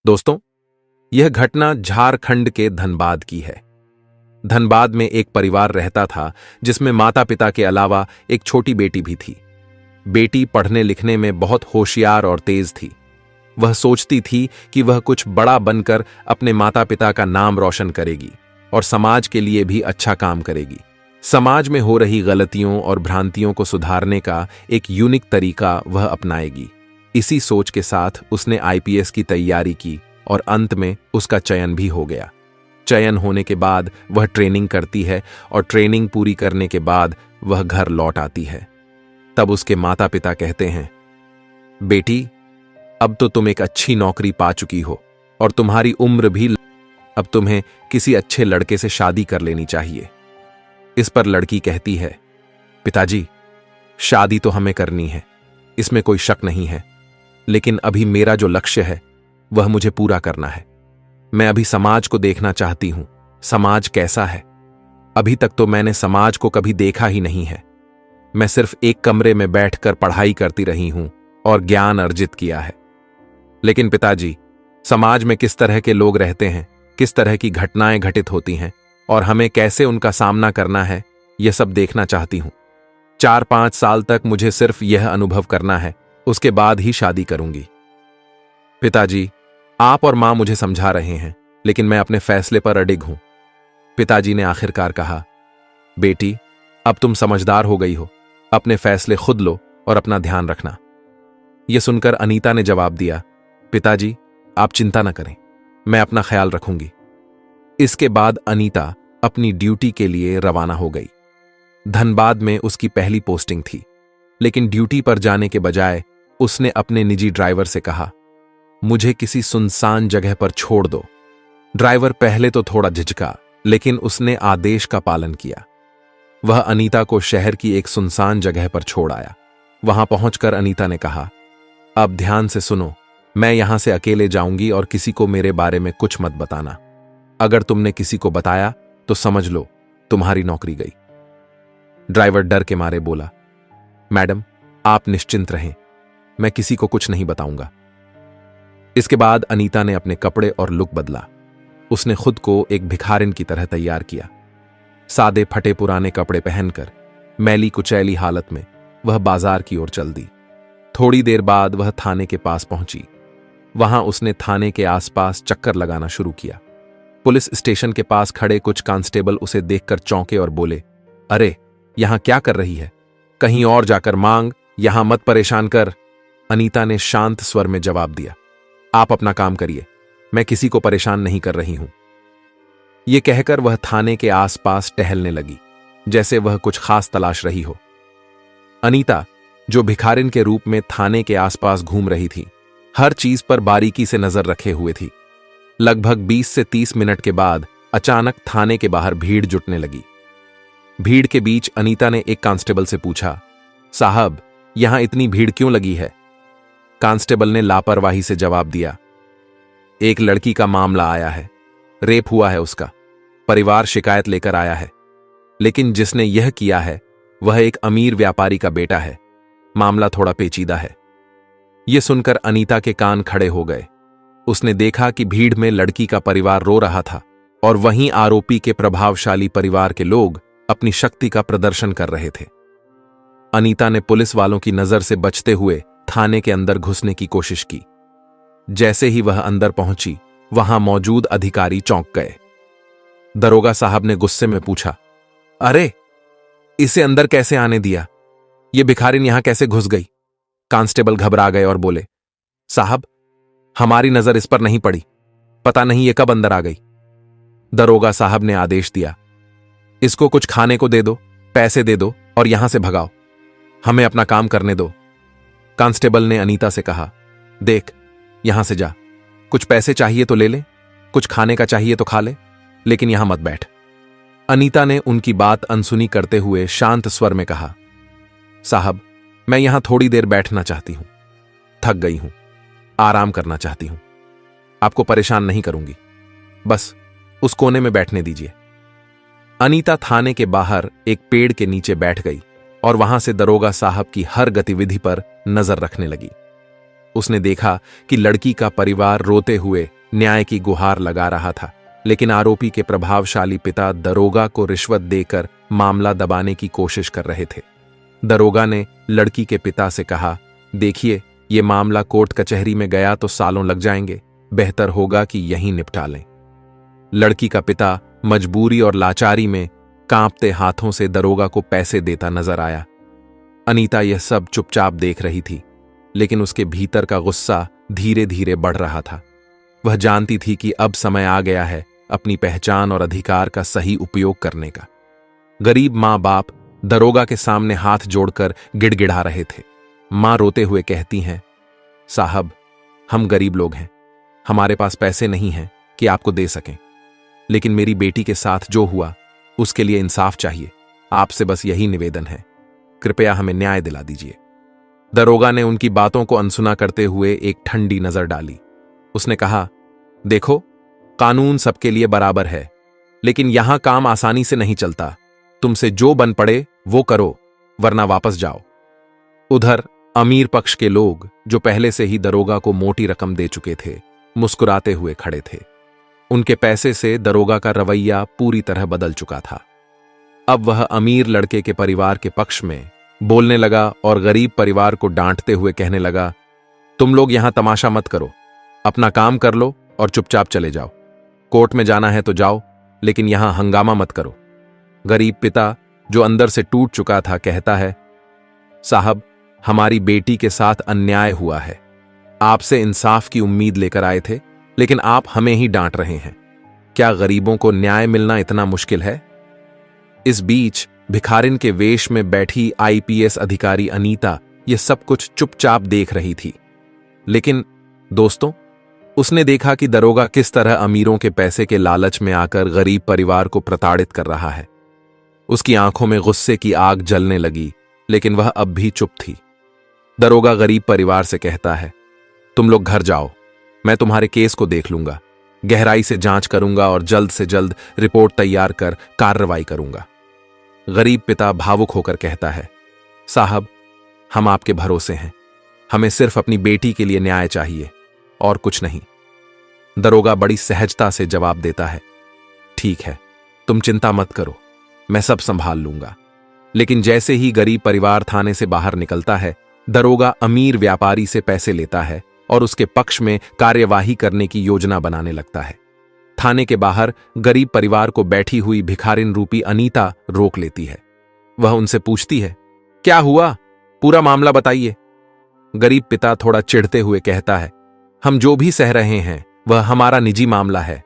दोस्तों, यह घटना झारखंड के धनबाद की है। धनबाद में एक परिवार रहता था जिसमें माता पिता के अलावा एक छोटी बेटी भी थी। बेटी पढ़ने लिखने में बहुत होशियार और तेज थी। वह सोचती थी कि वह कुछ बड़ा बनकर अपने माता पिता का नाम रोशन करेगी और समाज के लिए भी अच्छा काम करेगी। समाज में हो रही गलतियों और भ्रांतियों को सुधारने का एक यूनिक तरीका वह अपनाएगी। इसी सोच के साथ उसने आईपीएस की तैयारी की और अंत में उसका चयन भी हो गया। चयन होने के बाद वह ट्रेनिंग करती है और ट्रेनिंग पूरी करने के बाद वह घर लौट आती है। तब उसके माता पिता कहते हैं, बेटी, अब तो तुम एक अच्छी नौकरी पा चुकी हो और तुम्हारी उम्र भी, अब तुम्हें किसी अच्छे लड़के से शादी कर लेनी चाहिए। इस पर लड़की कहती है, पिताजी, शादी तो हमें करनी है, इसमें कोई शक नहीं है, लेकिन अभी मेरा जो लक्ष्य है वह मुझे पूरा करना है। मैं अभी समाज को देखना चाहती हूं, समाज कैसा है। अभी तक तो मैंने समाज को कभी देखा ही नहीं है। मैं सिर्फ एक कमरे में बैठकर पढ़ाई करती रही हूं और ज्ञान अर्जित किया है। लेकिन पिताजी, समाज में किस तरह के लोग रहते हैं, किस तरह की घटनाएं घटित होती हैं और हमें कैसे उनका सामना करना है, यह सब देखना चाहती हूं। 4-5 साल तक मुझे सिर्फ यह अनुभव करना है, उसके बाद ही शादी करूंगी। पिताजी, आप और मां मुझे समझा रहे हैं, लेकिन मैं अपने फैसले पर अडिग हूं। पिताजी ने आखिरकार कहा, बेटी, अब तुम समझदार हो गई हो, अपने फैसले खुद लो और अपना ध्यान रखना। यह सुनकर अनीता ने जवाब दिया, पिताजी, आप चिंता न करें, मैं अपना ख्याल रखूंगी। इसके बाद अनीता अपनी ड्यूटी के लिए रवाना हो गई। धनबाद में उसकी पहली पोस्टिंग थी, लेकिन ड्यूटी पर जाने के बजाय उसने अपने निजी ड्राइवर से कहा, मुझे किसी सुनसान जगह पर छोड़ दो। ड्राइवर पहले तो थोड़ा झिझका, लेकिन उसने आदेश का पालन किया। वह अनीता को शहर की एक सुनसान जगह पर छोड़ आया। वहां पहुंचकर अनीता ने कहा, अब ध्यान से सुनो, मैं यहां से अकेले जाऊंगी और किसी को मेरे बारे में कुछ मत बताना। अगर तुमने किसी को बताया तो समझ लो तुम्हारी नौकरी गई। ड्राइवर डर के मारे बोला, मैडम, आप निश्चिंत रहें, मैं किसी को कुछ नहीं बताऊंगा। इसके बाद अनीता ने अपने कपड़े और लुक बदला। उसने खुद को एक भिखारिन की तरह तैयार किया। सादे फटे पुराने कपड़े पहनकर मैली कुचैली हालत में वह बाजार की ओर चल दी। थोड़ी देर बाद वह थाने के पास पहुंची। वहां उसने थाने के आसपास चक्कर लगाना शुरू किया। पुलिस स्टेशन के पास खड़े कुछ कांस्टेबल उसे देखकर चौंके और बोले, अरे, यहां क्या कर रही है? कहीं और जाकर मांग, यहां मत परेशान कर। अनीता ने शांत स्वर में जवाब दिया, आप अपना काम करिए, मैं किसी को परेशान नहीं कर रही हूं। यह कहकर वह थाने के आसपास टहलने लगी, जैसे वह कुछ खास तलाश रही हो। अनीता, जो भिखारिन के रूप में थाने के आसपास घूम रही थी, हर चीज पर बारीकी से नजर रखे हुए थी। लगभग 20 से 30 मिनट के बाद अचानक थाने के बाहर भीड़ जुटने लगी। भीड़ के बीच अनीता ने एक कांस्टेबल से पूछा, साहब, यहां इतनी भीड़ क्यों लगी है? कांस्टेबल ने लापरवाही से जवाब दिया, एक लड़की का मामला आया है, रेप हुआ है उसका, परिवार शिकायत लेकर आया है, लेकिन जिसने यह किया है वह एक अमीर व्यापारी का बेटा है। मामला थोड़ा पेचीदा है। यह सुनकर अनीता के कान खड़े हो गए। उसने देखा कि भीड़ में लड़की का परिवार रो रहा था और वहीं आरोपी के प्रभावशाली परिवार के लोग अपनी शक्ति का प्रदर्शन कर रहे थे। अनीता ने पुलिस वालों की नजर से बचते हुए थाने के अंदर घुसने की कोशिश की। जैसे ही वह अंदर पहुंची, वहां मौजूद अधिकारी चौंक गए। दरोगा साहब ने गुस्से में पूछा, अरे, इसे अंदर कैसे आने दिया? यह भिखारिन यहां कैसे घुस गई? कांस्टेबल घबरा गए और बोले, साहब, हमारी नजर इस पर नहीं पड़ी, पता नहीं ये कब अंदर आ गई। दरोगा साहब ने आदेश दिया, इसको कुछ खाने को दे दो, पैसे दे दो और यहां से भगाओ, हमें अपना काम करने दो। कांस्टेबल ने अनीता से कहा, देख, यहां से जा, कुछ पैसे चाहिए तो ले ले, कुछ खाने का चाहिए तो खा ले, लेकिन यहां मत बैठ। अनीता ने उनकी बात अनसुनी करते हुए शांत स्वर में कहा, साहब, मैं यहां थोड़ी देर बैठना चाहती हूं, थक गई हूं, आराम करना चाहती हूं, आपको परेशान नहीं करूंगी, बस उस कोने में बैठने दीजिए। अनीता थाने के बाहर एक पेड़ के नीचे बैठ गई और वहां से दरोगा साहब की हर गतिविधि पर नजर रखने लगी। उसने देखा कि लड़की का परिवार रोते हुए न्याय की गुहार लगा रहा था, लेकिन आरोपी के प्रभावशाली पिता दरोगा को रिश्वत देकर मामला दबाने की कोशिश कर रहे थे। दरोगा ने लड़की के पिता से कहा, देखिए, ये मामला कोर्ट कचहरी में गया तो सालों लग जाएंगे, बेहतर होगा कि यहीं निपटा लें। लड़की का पिता मजबूरी और लाचारी में कांपते हाथों से दरोगा को पैसे देता नजर आया। अनीता यह सब चुपचाप देख रही थी, लेकिन उसके भीतर का गुस्सा धीरे धीरे बढ़ रहा था। वह जानती थी कि अब समय आ गया है अपनी पहचान और अधिकार का सही उपयोग करने का। गरीब मां बाप दरोगा के सामने हाथ जोड़कर गिड़गिड़ा रहे थे। मां रोते हुए कहती हैं, साहब, हम गरीब लोग हैं, हमारे पास पैसे नहीं हैं कि आपको दे सकें, लेकिन मेरी बेटी के साथ जो हुआ उसके लिए इंसाफ चाहिए। आपसे बस यही निवेदन है, कृपया हमें न्याय दिला दीजिए। दरोगा ने उनकी बातों को अनसुना करते हुए एक ठंडी नजर डाली। उसने कहा, देखो, कानून सबके लिए बराबर है, लेकिन यहां काम आसानी से नहीं चलता। तुमसे जो बन पड़े वो करो, वरना वापस जाओ। उधर अमीर पक्ष के लोग, जो पहले से ही दरोगा को मोटी रकम दे चुके थे, मुस्कुराते हुए खड़े थे। उनके पैसे से दरोगा का रवैया पूरी तरह बदल चुका था। अब वह अमीर लड़के के परिवार के पक्ष में बोलने लगा और गरीब परिवार को डांटते हुए कहने लगा, तुम लोग यहां तमाशा मत करो, अपना काम कर लो और चुपचाप चले जाओ। कोर्ट में जाना है तो जाओ, लेकिन यहां हंगामा मत करो। गरीब पिता, जो अंदर से टूट चुका था, कहता है, साहब, हमारी बेटी के साथ अन्याय हुआ है। आपसे इंसाफ की उम्मीद लेकर आए थे, लेकिन आप हमें ही डांट रहे हैं। क्या गरीबों को न्याय मिलना इतना मुश्किल है? इस बीच भिखारिन के वेश में बैठी आईपीएस अधिकारी अनीता यह सब कुछ चुपचाप देख रही थी। लेकिन दोस्तों, उसने देखा कि दरोगा किस तरह अमीरों के पैसे के लालच में आकर गरीब परिवार को प्रताड़ित कर रहा है। उसकी आंखों में गुस्से की आग जलने लगी, लेकिन वह अब भी चुप थी। दरोगा गरीब परिवार से कहता है, तुम लोग घर जाओ, मैं तुम्हारे केस को देख लूंगा, गहराई से जांच करूंगा और जल्द से जल्द रिपोर्ट तैयार कर कार्रवाई करूंगा। गरीब पिता भावुक होकर कहता है, साहब, हम आपके भरोसे हैं, हमें सिर्फ अपनी बेटी के लिए न्याय चाहिए और कुछ नहीं। दरोगा बड़ी सहजता से जवाब देता है, ठीक है, तुम चिंता मत करो, मैं सब संभाल लूंगा। लेकिन जैसे ही गरीब परिवार थाने से बाहर निकलता है, दरोगा अमीर व्यापारी से पैसे लेता है और उसके पक्ष में कार्यवाही करने की योजना बनाने लगता है। थाने के बाहर गरीब परिवार को बैठी हुई भिखारिन रूपी अनीता रोक लेती है। वह उनसे पूछती है, क्या हुआ, पूरा मामला बताइए। गरीब पिता थोड़ा चिढ़ते हुए कहता है, हम जो भी सह रहे हैं वह हमारा निजी मामला है,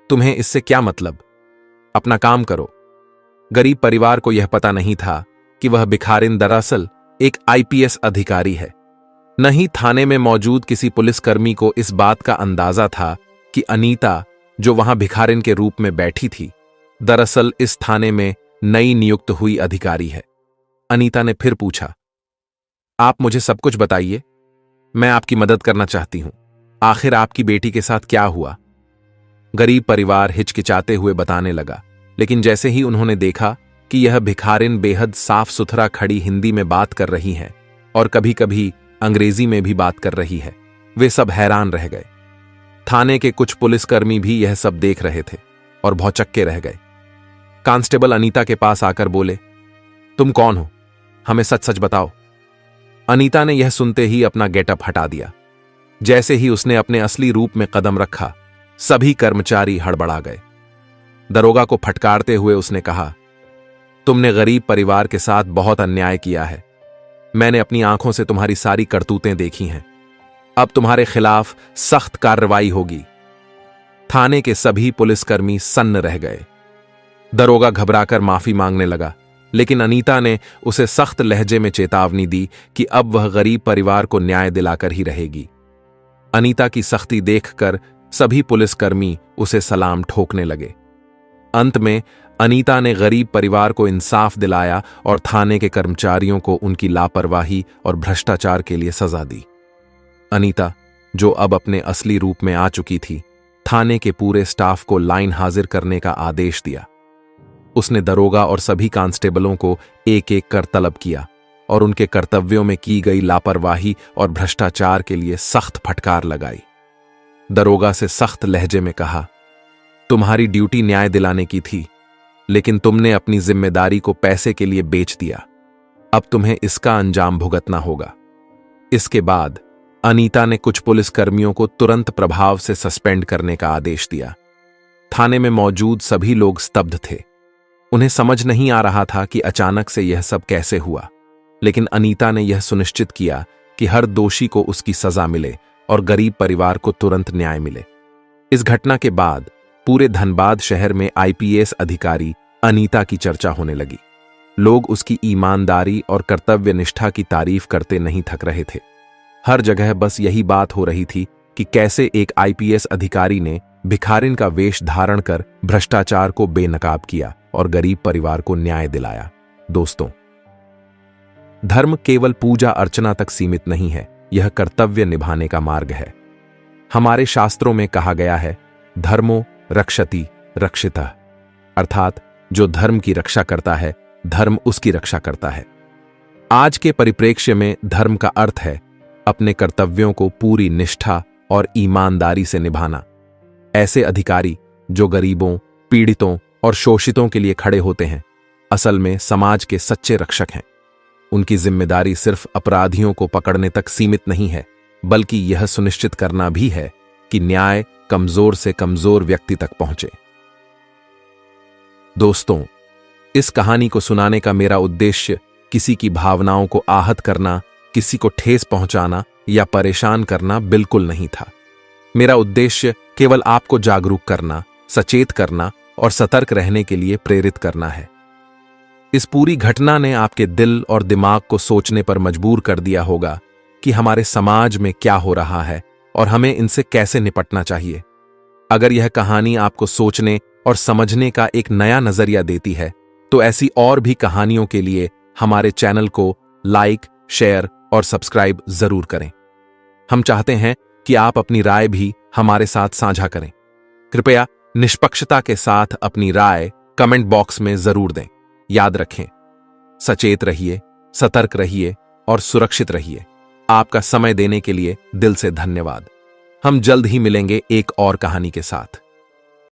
तुम्हें इससे क्या मतलब, अपना काम करो। गरीब परिवार को यह पता नहीं था कि वह भिखारिन दरअसल एक आईपीएस अधिकारी है। न ही थाने में मौजूद किसी पुलिसकर्मी को इस बात का अंदाजा था कि अनीता, जो वहां भिखारिन के रूप में बैठी थी, दरअसल इस थाने में नई नियुक्त हुई अधिकारी है। अनीता ने फिर पूछा, आप मुझे सब कुछ बताइए, मैं आपकी मदद करना चाहती हूं। आखिर आपकी बेटी के साथ क्या हुआ? गरीब परिवार हिचकिचाते हुए बताने लगा, लेकिन जैसे ही उन्होंने देखा कि यह भिखारिन बेहद साफ सुथरा खड़ी हिंदी में बात कर रही है और कभी कभी अंग्रेजी में भी बात कर रही है, वे सब हैरान रह गए। थाने के कुछ पुलिसकर्मी भी यह सब देख रहे थे और भौचक्के रह गए। कांस्टेबल अनीता के पास आकर बोले, तुम कौन हो, हमें सच सच बताओ। अनीता ने यह सुनते ही अपना गेटअप हटा दिया। जैसे ही उसने अपने असली रूप में कदम रखा, सभी कर्मचारी हड़बड़ा गए। दरोगा को फटकारते हुए उसने कहा, तुमने गरीब परिवार के साथ बहुत अन्याय किया है। मैंने अपनी आंखों से तुम्हारी सारी करतूतें देखी हैं। अब तुम्हारे खिलाफ सख्त कार्रवाई होगी। थाने के सभी पुलिसकर्मी सन्न रह गए। दरोगा घबराकर माफी मांगने लगा, लेकिन अनीता ने उसे सख्त लहजे में चेतावनी दी कि अब वह गरीब परिवार को न्याय दिलाकर ही रहेगी। अनीता की सख्ती देखकर सभी पुलिसकर्मी उसे सलाम ठोकने लगे। अंत में अनीता ने गरीब परिवार को इंसाफ दिलाया और थाने के कर्मचारियों को उनकी लापरवाही और भ्रष्टाचार के लिए सजा दी। अनीता, जो अब अपने असली रूप में आ चुकी थी, थाने के पूरे स्टाफ को लाइन हाजिर करने का आदेश दिया। उसने दरोगा और सभी कांस्टेबलों को एक एक कर तलब किया और उनके कर्तव्यों में की गई लापरवाही और भ्रष्टाचार के लिए सख्त फटकार लगाई। दरोगा से सख्त लहजे में कहा, तुम्हारी ड्यूटी न्याय दिलाने की थी, लेकिन तुमने अपनी जिम्मेदारी को पैसे के लिए बेच दिया। अब तुम्हें इसका अंजाम भुगतना होगा। इसके बाद अनीता ने कुछ पुलिसकर्मियों को तुरंत प्रभाव से सस्पेंड करने का आदेश दिया। थाने में मौजूद सभी लोग स्तब्ध थे। उन्हें समझ नहीं आ रहा था कि अचानक से यह सब कैसे हुआ, लेकिन अनीता ने यह सुनिश्चित किया कि हर दोषी को उसकी सजा मिले और गरीब परिवार को तुरंत न्याय मिले। इस घटना के बाद पूरे धनबाद शहर में आईपीएस अधिकारी अनीता की चर्चा होने लगी। लोग उसकी ईमानदारी और कर्तव्य निष्ठा की तारीफ करते नहीं थक रहे थे। हर जगह बस यही बात हो रही थी कि कैसे एक आईपीएस अधिकारी ने भिखारिन का वेश धारण कर भ्रष्टाचार को बेनकाब किया और गरीब परिवार को न्याय दिलाया। दोस्तों, धर्म केवल पूजा अर्चना तक सीमित नहीं है, यह कर्तव्य निभाने का मार्ग है। हमारे शास्त्रों में कहा गया है, धर्मो रक्षति रक्षितः, अर्थात जो धर्म की रक्षा करता है, धर्म उसकी रक्षा करता है। आज के परिप्रेक्ष्य में धर्म का अर्थ है अपने कर्तव्यों को पूरी निष्ठा और ईमानदारी से निभाना। ऐसे अधिकारी जो गरीबों, पीड़ितों और शोषितों के लिए खड़े होते हैं, असल में समाज के सच्चे रक्षक हैं। उनकी जिम्मेदारी सिर्फ अपराधियों को पकड़ने तक सीमित नहीं है, बल्कि यह सुनिश्चित करना भी है कि न्याय कमजोर से कमजोर व्यक्ति तक पहुंचे। दोस्तों, इस कहानी को सुनाने का मेरा उद्देश्य किसी की भावनाओं को आहत करना, किसी को ठेस पहुंचाना या परेशान करना बिल्कुल नहीं था। मेरा उद्देश्य केवल आपको जागरूक करना, सचेत करना और सतर्क रहने के लिए प्रेरित करना है। इस पूरी घटना ने आपके दिल और दिमाग को सोचने पर मजबूर कर दिया होगा कि हमारे समाज में क्या हो रहा है और हमें इनसे कैसे निपटना चाहिए। अगर यह कहानी आपको सोचने और समझने का एक नया नजरिया देती है, तो ऐसी और भी कहानियों के लिए हमारे चैनल को लाइक, शेयर और सब्सक्राइब जरूर करें। हम चाहते हैं कि आप अपनी राय भी हमारे साथ साझा करें। कृपया निष्पक्षता के साथ अपनी राय कमेंट बॉक्स में जरूर दें। याद रखें, सचेत रहिए, सतर्क रहिए और सुरक्षित रहिए। आपका समय देने के लिए दिल से धन्यवाद। हम जल्द ही मिलेंगे एक और कहानी के साथ।